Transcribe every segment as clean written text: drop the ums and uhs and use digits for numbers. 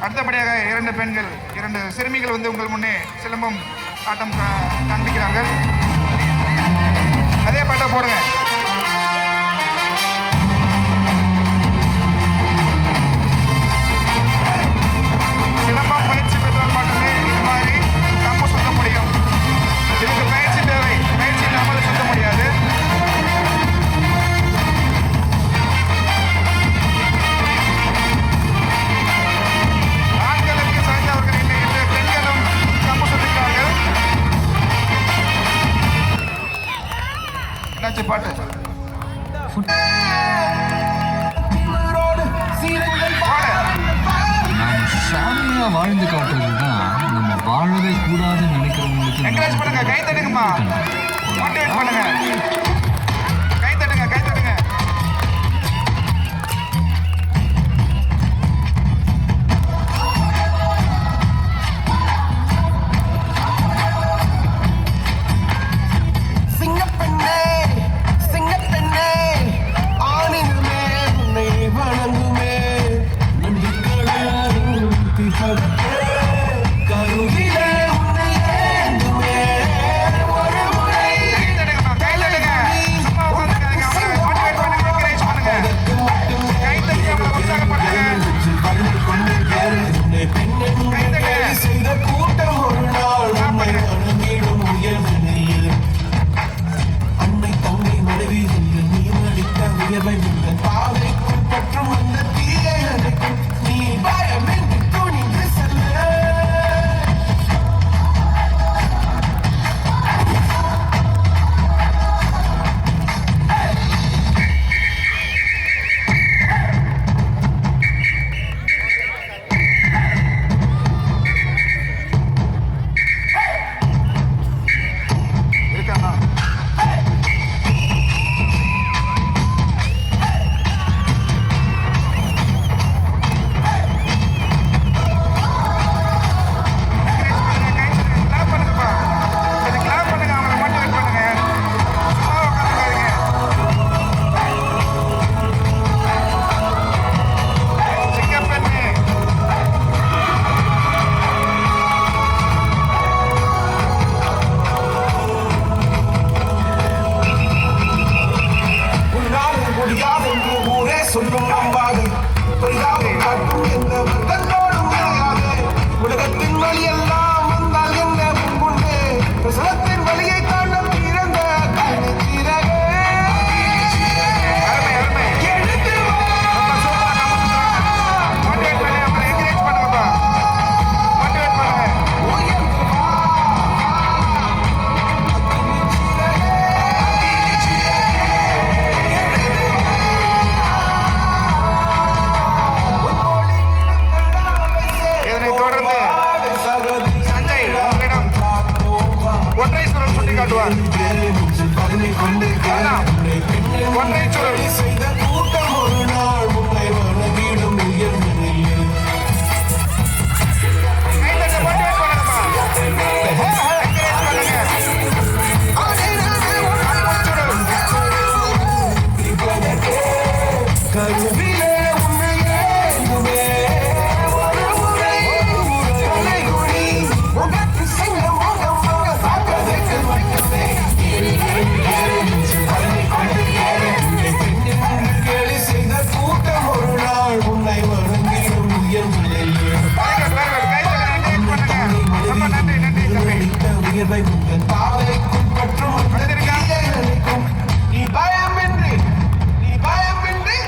அடுத்தபடியாக 2 பெண்கள் 2 சிறுமிகள் வந்து உங்கள் முன்னே சிலம்பம் ஆட்டம் காண்பிக்கிறார்கள். அதே பாட்டை போடுங்க. சிலம்பம் பயிற்சி பெற்றவர் மட்டுமே இது மாதிரி கம்பு சுத்த முடியும். இதுக்கு பயிற்சி தேவை. பயிற்சி இல்லாமல் சுத்த முடியாது. ஆண்களுக்கு சாய்ந்தவர்கள் இல்லை என்று பெண்களும் கம்பு சுத்திக்கிறார்கள். என்னாச்சு பாட்டு? சாமியா வாழ்ந்து காட்டுறது தான் நம்ம வாழவே கூடாதுன்னு நினைக்கிறவங்களுக்கு என்கரேஜ் பண்ணுங்க. கை தட்டுங்கம்மா. மோட்டிவேட் பண்ணுங்க. கை தட்டுங்க. கை தட்டுங்க.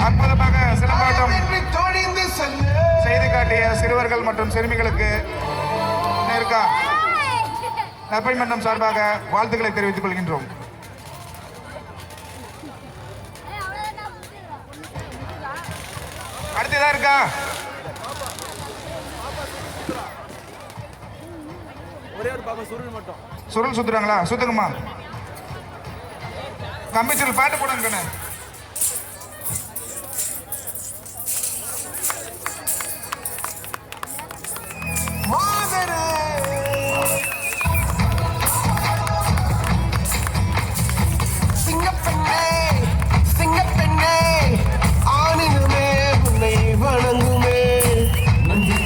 அற்புதமாக சிலம்பாட்டம் செய்து காட்டிய சிறுவர்கள் மற்றும் சிறுமிகளுக்கு இருக்கா நற்பணி மன்றம் சார்பாக வாழ்த்துக்களை தெரிவித்துக் கொள்கின்றோம். அடுத்ததா இருக்கா? சுருள் சுத்துறாங்களா? சுத்துங்கம்மா. கம்பி சுருள் பாட்டு போடுங்க. வணங்குமே நன்றி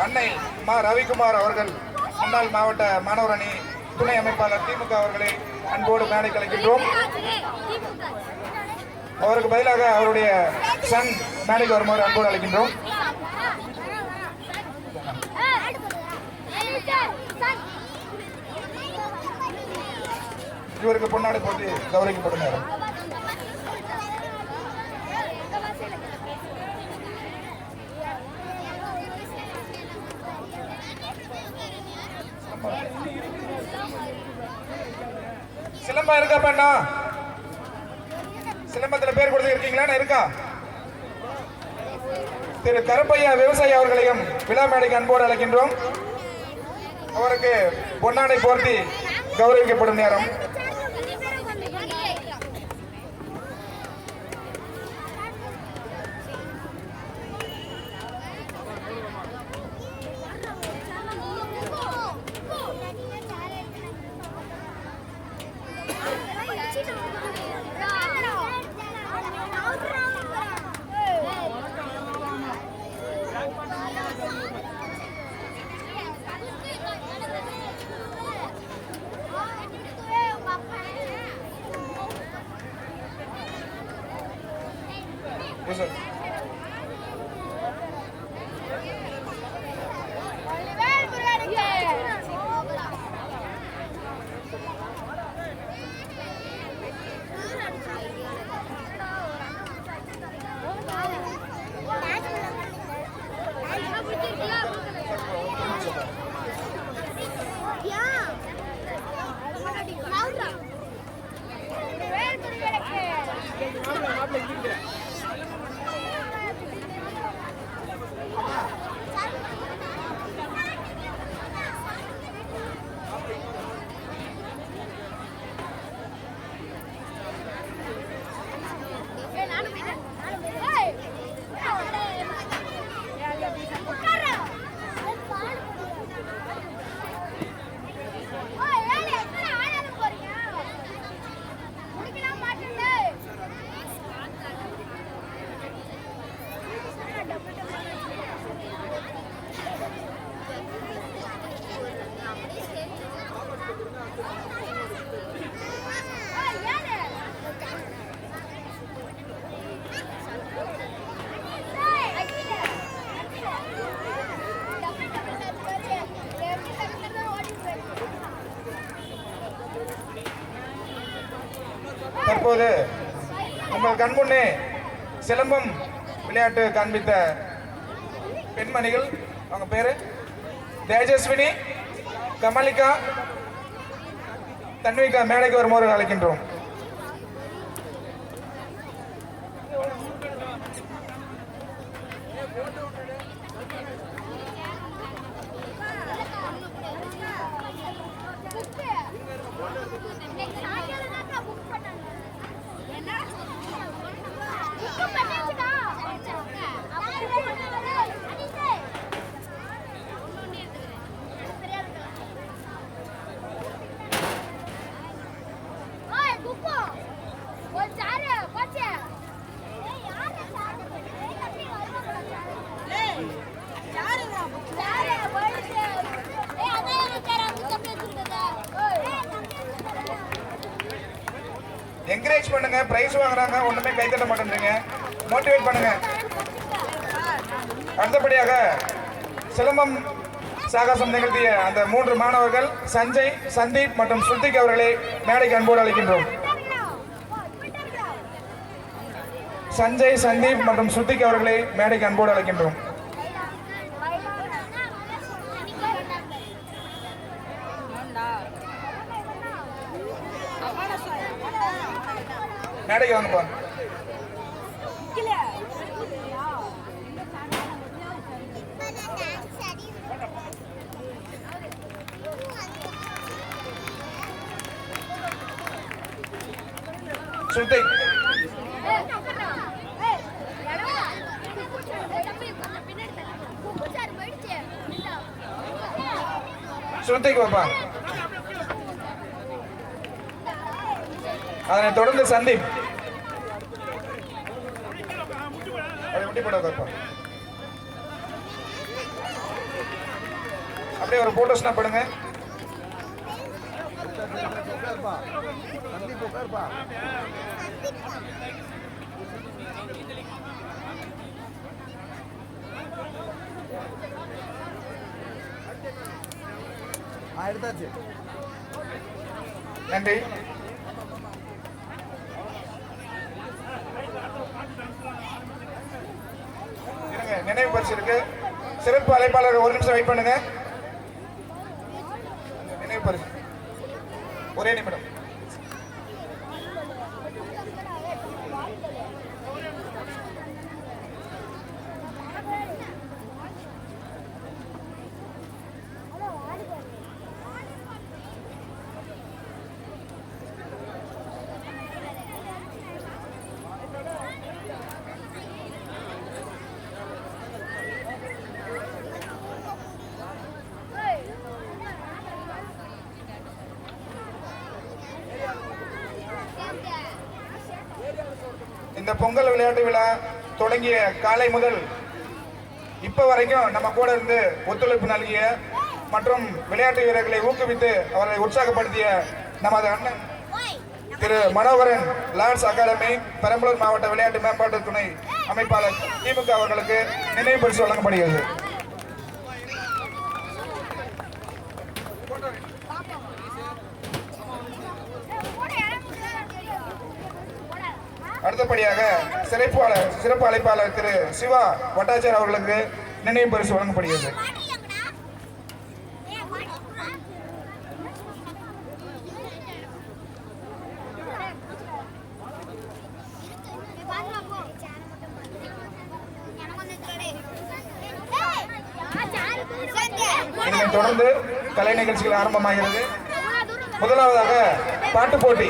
அன்னை மா ரவிக்குமார் அவர்கள் முன்னாள் மாவட்ட மாணவர் அணி துணை அமைப்பாளர் திமுக அவர்களை அன்போடு மேடைக்கு அழைக்கின்றோம். அவருக்கு பதிலாக அவருடைய சன் மேடைக்கு வருமாறு அன்போடு அழைக்கின்றோம். இவருக்கு பொன்னாடை போட்டு கௌரவிக்கப்படும் நேரம். சிலம்பம் இருக்கா பண்ணா? சிலம்பத்துல பேர் கொடுத்து இருக்கீங்களா? இருக்கா? திரு கருப்பையா விவசாயி அவர்களையும் விழா மேடைக்கு அன்போடு அழைக்கின்றோம். அவருக்கு பொன்னாடை போர்த்தி கௌரவிக்கப்படும் நேரம். தற்போது உங்கள் கண்முன்னே சிலம்பம் விளையாட்டு காண்பித்த பெண்மணிகள், அவங்க பேரு தேஜஸ்வினி, கமலிகா, தன்விகா மேடைக்கு வருமாறு அழைக்கின்றோம். என்கரேஜ் பண்ணுங்க. பிரைஸ் வாங்குறாங்க, ஒண்ணுமே கை தட்ட மாட்டேன்றீங்க. மோட்டிவேட் பண்ணுங்க. அடுத்தபடியாக சிலம்பம் சாகசம் நிகழ்த்திய அந்த 3 மாணவர்கள் சஞ்சய், சந்தீப் மற்றும் ஸ்ருதிக் அவர்களை மேடைக்கு அன்போடு அழைக்கின்றோம். சஞ்சய், சந்தீப் மற்றும் ஸ்ருதிக் அவர்களை மேடைக்கு அன்போடு அழைக்கின்றோம். மேடைக்கு வாங்கப்பா. ஸ்ருதிக், ஸ்ருதிக் பாப்பா. அதனைத் தொடர்ந்து சந்தீப். அதை முட்டி போடாதப்பா. அப்படியே ஒரு போட்டோ ஸ்னாப் பண்ணுங்க. எடுத்தாச்சு. நன்றி. நினைவு பரிசு இருக்கு. சிறப்பு அழைப்பாளர் ஒரு நிமிஷம் வெயிட் பண்ணுங்க. நினைவு பரிசு ஒரே நிமிடம். இந்த பொங்கல் விளையாட்டு விழா தொடங்கிய காலை முதல் இப்ப வரைக்கும் நம்ம கூட இருந்து ஒத்துழைப்பு நல்கிய மற்றும் விளையாட்டு வீரர்களை ஊக்குவித்து அவர்களை உற்சாகப்படுத்திய நமது அண்ணன் திரு மனோகரன் லார்ட்ஸ் அகாடமி பெரம்பலூர் மாவட்ட விளையாட்டு மேம்பாட்டு துணை அமைப்பாளர் திமுக அவர்களுக்கு நினைவு பரிசு வழங்கப்படுகிறது. அடுத்தபடியாக சிறப்பு அழைப்பாளர் திரு சிவா வட்டாச்சார் அவர்களுக்கு நினைவு பரிசு வழங்கப்படுகிறது. இதனைத் தொடர்ந்து கலை நிகழ்ச்சிகள் ஆரம்பமாகிறது. முதலாவதாக பாட்டு போட்டி.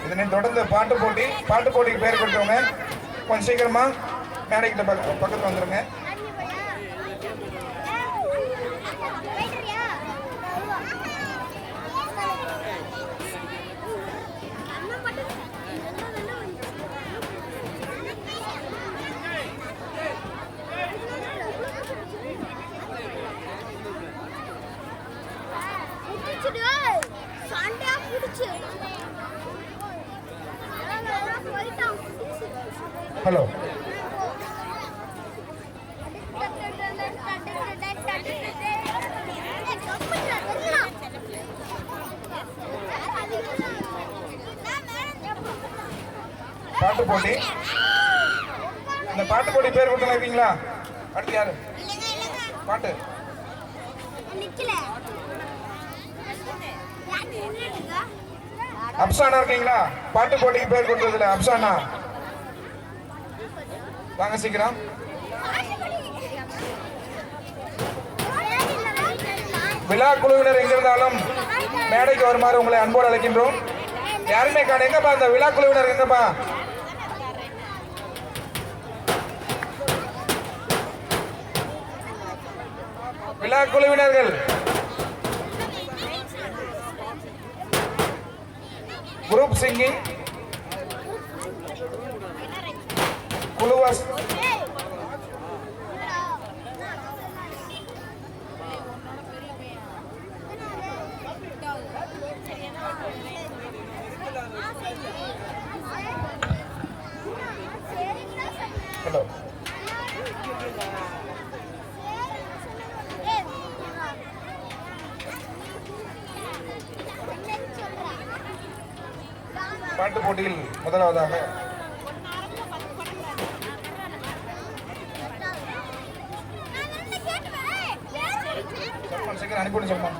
இதனைத் தொடர்ந்து பாட்டு போட்டிக்கு பேர் கொடுத்தவங்க கொஞ்சம் சீக்கிரமா மேடைக்கிட்ட பக்கத்துல வந்துருங்க. ஹலோ, பாட்டு போட்டி. இந்த பாட்டு போட்டி பேர் கொடுத்து இருக்கீங்களா? அடுத்து யாரு பாட்டு? அப்சானா இருக்கீங்களா? பாட்டு போட்டிக்கு பேர் கொடுத்ததுல அப்சானா வாங்க சீக்கிரம். விழா குழுவினர் எங்கிருந்தாலும் மேடைக்கு வருமாறு உங்களை அன்போடு அழைக்கின்றோம். யாருமே காண. எங்கப்பா இந்த விழா குழுவினர்? எங்கப்பா? விழா குழுவினர்கள் குரூப் சிங்கிங் குழுவாஸ் ஹலோ, பாட்டு போட்டியில் முதலாவதாக அனுப்பி சொல்லுமா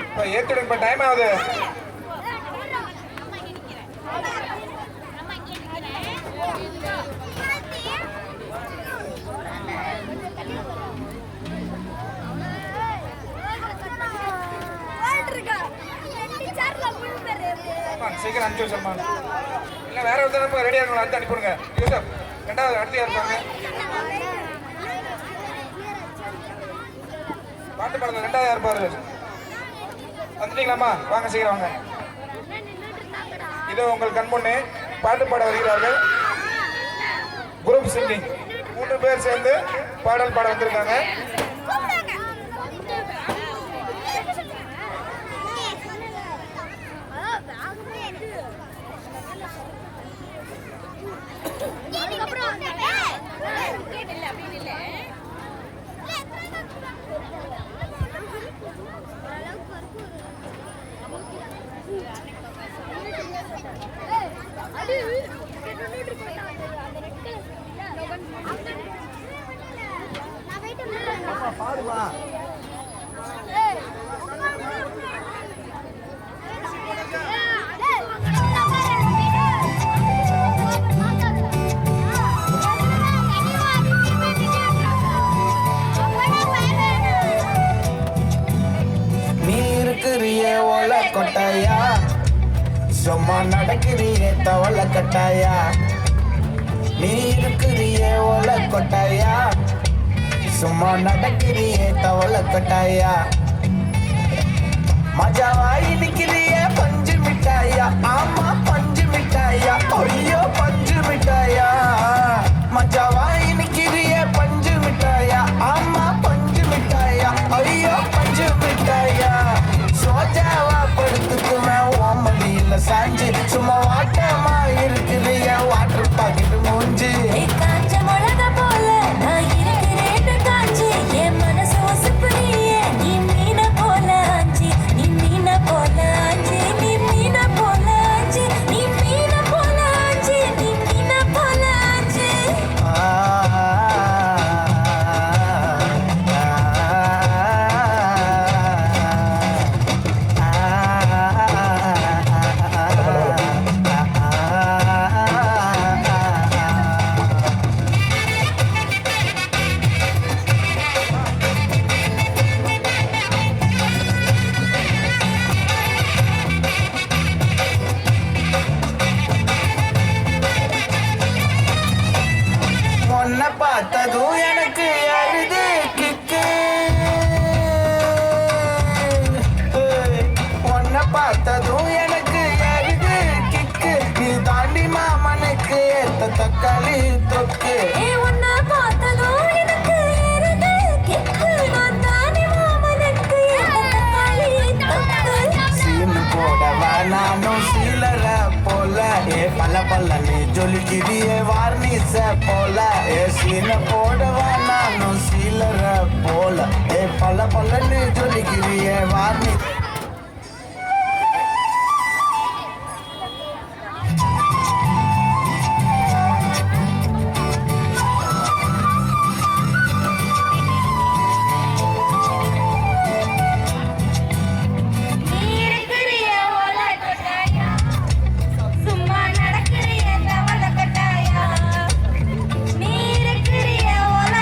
இப்ப ஏத்துடு. இப்ப டைம் ஆகுது. சீக்கிரம் அனுப்பிச்சு வச்சோம்மா. இல்லை வேற ஒருத்தர் இப்போ ரெடியாக இருக்கணும், அடுத்து அனுப்பிவிடுங்க. யூசப் ரெண்டாவது அடுத்து யார் இருப்பாங்க? பாட்டு பாடுங்க, ரெண்டாவது யார் பாரு? வந்துட்டீங்களாம்மா? வாங்க சீக்கிரம் வாங்க. இதோ உங்கள் கண் முன்னே பாட்டு பாட வருகிறார்கள். குரூப் சிங்கிங் 3 பேர் சேர்ந்து பாடல் பாட வந்திருக்காங்க. பாடுமா கொட்டாயா சும்மா நடக்கிறிய தவளை கட்டாயா நீ இருக்கிறிய ஓல கொட்டாயா சும்மா நடக்கிறிய தவளை கட்டாயா மஜாவாய் நிக்கிறிய பஞ்சு மிட்டாயா ஆமா பஞ்சு மிட்டாயா ஐயோ பஞ்சு மிட்டாயா மஜாவாய் நிக்கிறிய பஞ்சு மிட்டாயா ஆமா பஞ்சு மிட்டாயா ஐயோ பஞ்சு மிட்டாயா சோஜாவா படுத்துக்குமே ஓமலியில சாஞ்சு சும்மா வாட்டமா இருக்கிறிய வாட்டர் பாக்கெட் மூஞ்சி காஞ்ச மிளகா போல நான் இருக்கிறேன்னு காஞ்சி என் மனசு ஒசுப்புறியே நீ மீன போல ஆஞ்சி நீ மீன போல ஆஞ்சி நீ மீன போல ஆஞ்சி நீ மீன போல ஆஞ்சி நீ மீன போல ஆஞ்சி உன்னை பார்த்ததும் எனக்கு அழுது கிக்கு உன்னை பார்த்ததும் எனக்கு அழுது கிக்கு நீ தாண்டி மாமனுக்கு ஏத்த தக்காளி தொக்கு உன்னை பார்த்ததும் எனக்கு ஏறுது கிக்கு நான் தானே மாமனுக்கு தக்காளி தொக்கு சீனு போடவா நானும் சீலர போல ஏ பல்ல பல்ல நீ ஜொலிக்கிறியே வார்னிச போல ஏ சீன போடவா நானும் சீலர போல ஏ பல்ல பல்ல நீ ஜொலிக்கிறியே வார்னி நீ இருக்கிறிய ஓல கொட்டாயா சும்மா நடக்கிறிய தவள கொட்டாயா நீ இருக்கிறிய ஓல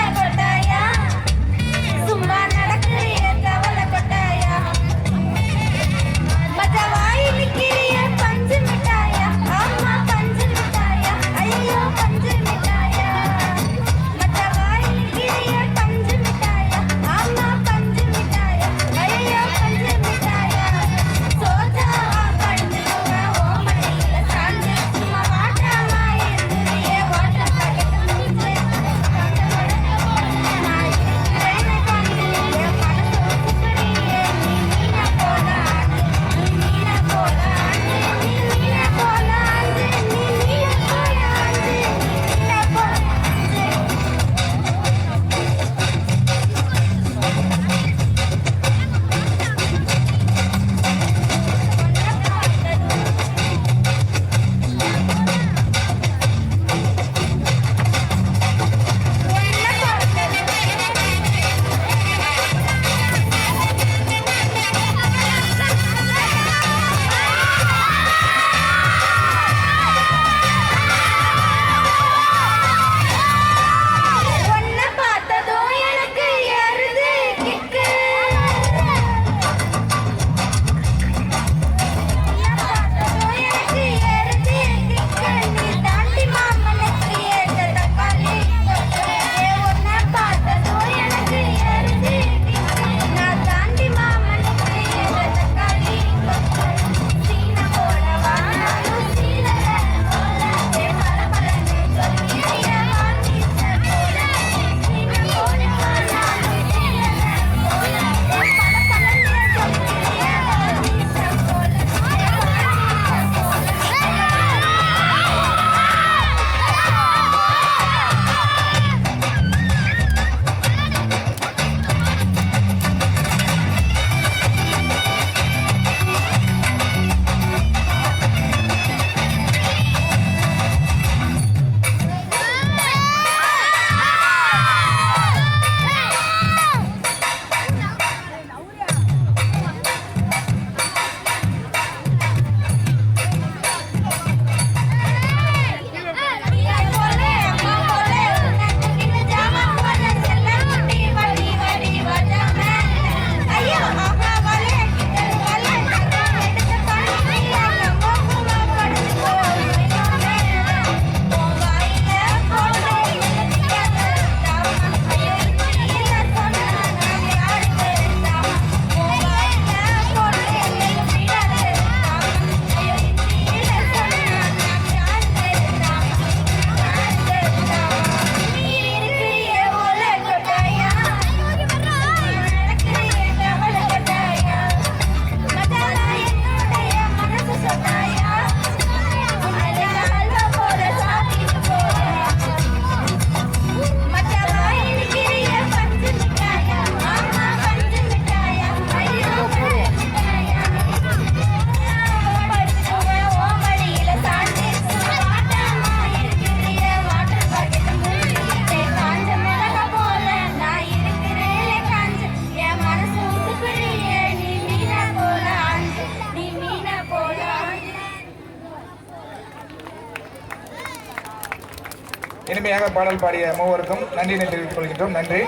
அருமையாக பாடல் பாடிய மூவருக்கும் நன்றியை தெரிவித்துக் கொள்கின்றோம். நன்றி.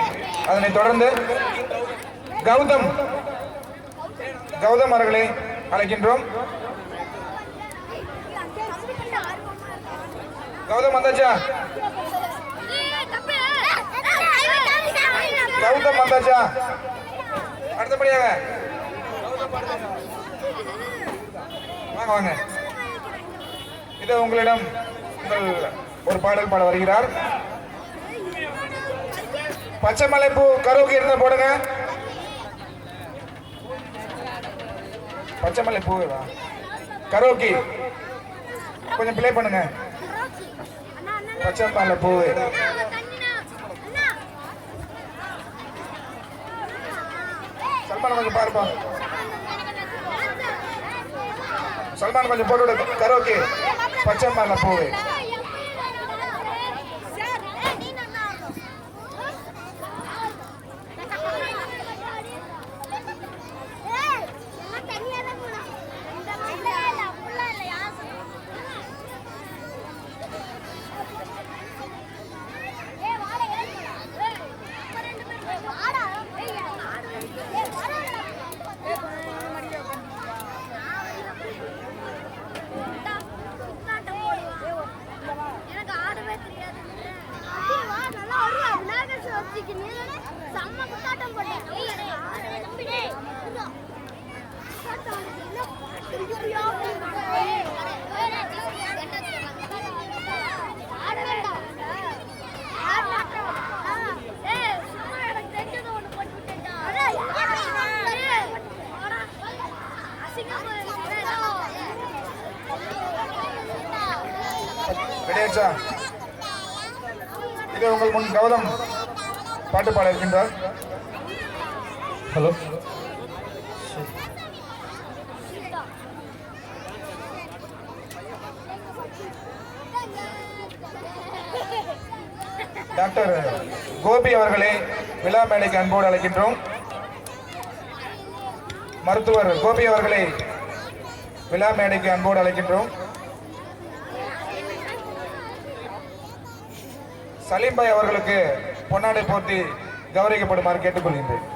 அதனைத் தொடர்ந்து கௌதம் அவர்களை அழைக்கின்றோம். கௌதம் வந்தாச்சா? கௌதம் வந்தாச்சா? அடுத்தபடியாக வாங்க வாங்க. இது உங்களிடம் ஒரு பாடல் பாட வருகிறார். பச்சை மலைப்பூ கரோக்கி இருந்தா போடுங்க. பச்சை மலைப்பூ கரோக்கி கொஞ்சம் பிளே பண்ணுங்க. பச்சை மலைப்பூ சல்மான் கொஞ்சம் பாருப்பா. சல்மான் கொஞ்சம் போட்டு விடு. கரோக்கி பச்சை மலைப்பூ. இது உங்கள் முன் கௌதம் பாட்டு பாட இருக்கின்றார். ஹலோ. டாக்டர் கோபி அவர்களை விழா மேடைக்கு அன்போடு அழைக்கின்றோம். மருத்துவர் கோபி அவர்களை விழா மேடைக்கு அன்போடு அழைக்கின்றோம். சலீம் பாய் அவர்களுக்கு பொன்னாடை போர்த்தி கௌரவிக்கப்படுமாறு கேட்டுக்கொள்கின்றேன்.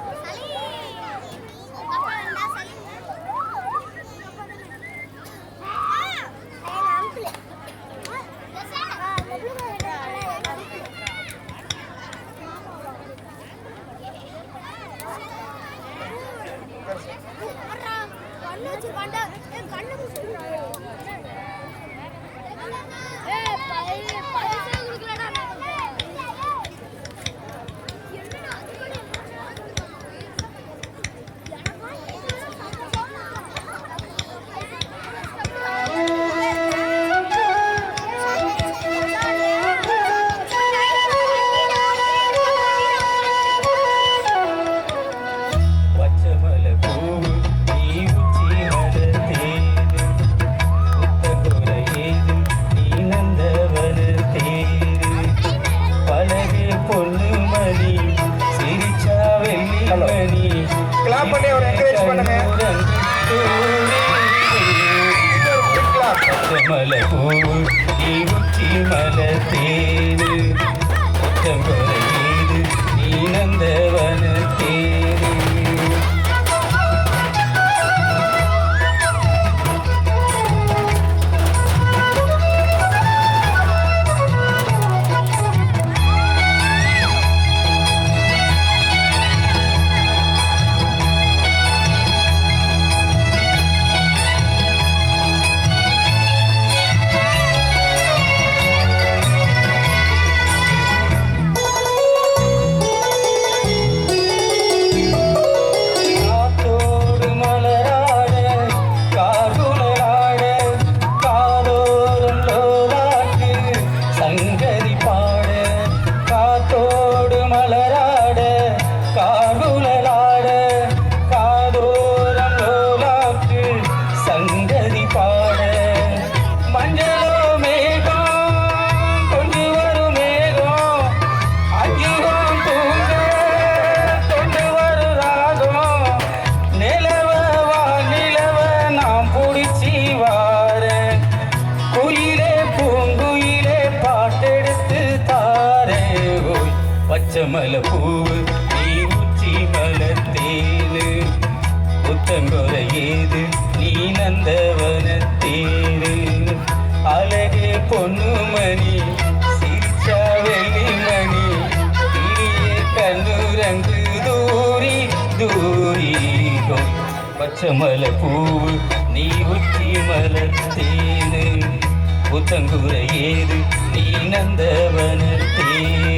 பச்சைமலை பூவு நீ உச்சி மலத்தேனு புத்தங்கொலை ஏது நீ நந்தவனத்தேரு அழகே பொன்னுமணி சிரிச்சா வெள்ளிமணி கிளியே கண்ணுரங்கு தூரி தூரிகோ பச்சைமலை பூவு நீ உச்சி மலத்தேனு புத்தங்குறை ஏது நீ நந்தவனத்தேரு